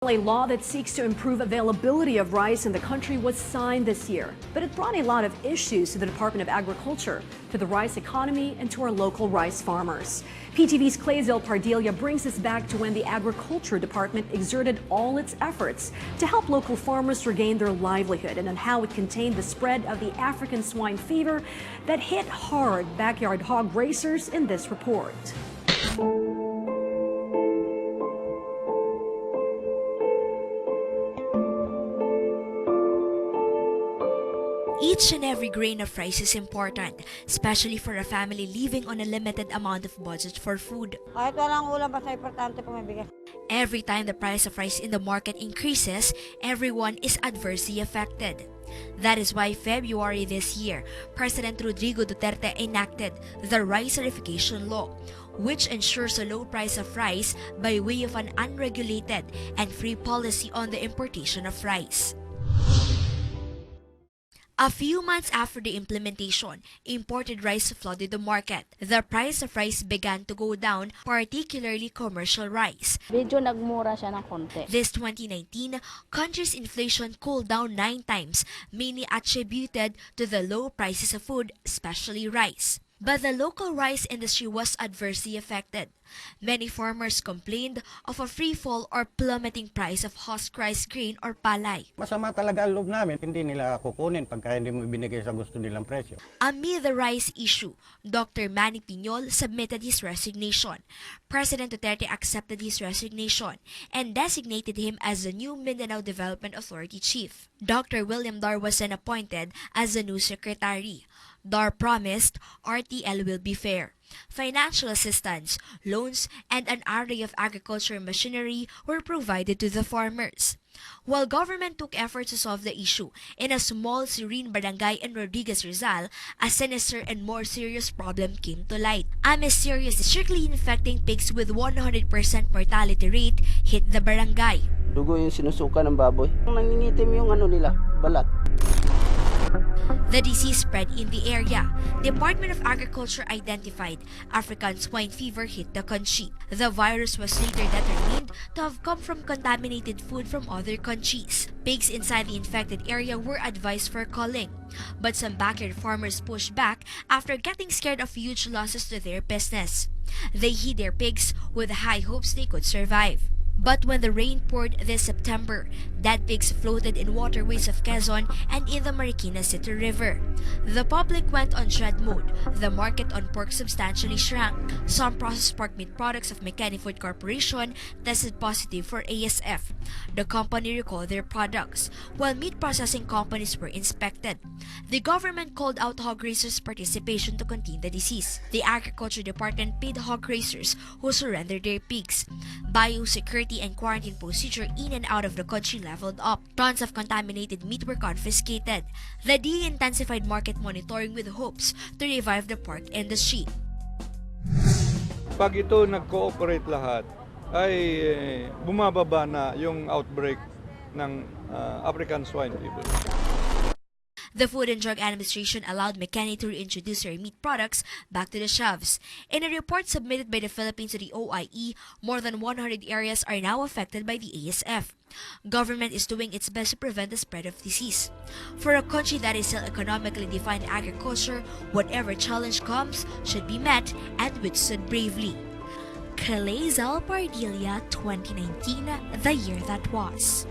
A law that seeks to improve availability of rice in the country was signed this year, but it brought a lot of issues to the Department of Agriculture, to the rice economy, and to our local rice farmers. PTV's Clazel Pardilia brings us back to when the Agriculture Department exerted all its efforts to help local farmers regain their livelihood, and on how it contained the spread of the African swine fever that hit hard backyard hog racers in this report. Each and every grain of rice is important, especially for a family living on a limited amount of budget for food. Kahit walang ulam, basta importante po may bigas. Every time the price of rice in the market increases, everyone is adversely affected. That is why February this year, President Rodrigo Duterte enacted the Rice Tarrification Law, which ensures a low price of rice by way of an unregulated and free policy on the importation of rice. A few months after the implementation, imported rice flooded the market. The price of rice began to go down, particularly commercial rice. Medyo nagmura siya ng konti. This 2019, country's inflation cooled down 9 times, mainly attributed to the low prices of food, especially rice. But the local rice industry was adversely affected. Many farmers complained of a free fall or plummeting price of husk rice grain or palay. Masama talaga ang loob namin, hindi nila kukunin pagka hindi mo binigay sa gusto nilang presyo. Amid the rice issue, Dr. Manny Piñol submitted his resignation. President Duterte accepted his resignation and designated him as the new Mindanao Development Authority chief. Dr. William Dar was then appointed as the new secretary. Dar promised RTL will be fair. Financial assistance, loans, and an array of agricultural machinery were provided to the farmers. While government took efforts to solve the issue, in a small Serene barangay in Rodriguez, Rizal, a sinister and more serious problem came to light. A mysterious districtly infecting pigs with 100% mortality rate hit the barangay. Dugo yung sinusuka ng baboy. Nangingitim yung nila, balat. The disease spread in the area. Department of Agriculture identified African swine fever hit the country. The virus was later determined to have come from contaminated food from other countries. Pigs inside the infected area were advised for culling, but some backyard farmers pushed back after getting scared of huge losses to their business. They hid their pigs with high hopes they could survive. But when the rain poured this September, dead pigs floated in waterways of Quezon and in the Marikina City River. The public went on dread mode. The market on pork substantially shrank. Some processed pork meat products of McKinney Food Corporation tested positive for ASF. The company recalled their products, while meat processing companies were inspected. The government called out hog raisers' participation to contain the disease. The Agriculture Department paid hog raisers who surrendered their pigs. Biosecurity and quarantine procedure in and out of the country leveled up. Tons of contaminated meat were confiscated. The DA intensified market monitoring with hopes to revive the pork industry. Pag ito nag-cooperate lahat, ay bumababa na yung outbreak ng African swine fever. The Food and Drug Administration allowed McKinney to reintroduce their meat products back to the shelves. In a report submitted by the Philippines to the OIE, more than 100 areas are now affected by the ASF. Government is doing its best to prevent the spread of disease. For a country that is still economically defined agriculture, whatever challenge comes should be met and withstood bravely. Clazel Pardilia, 2019, the year that was.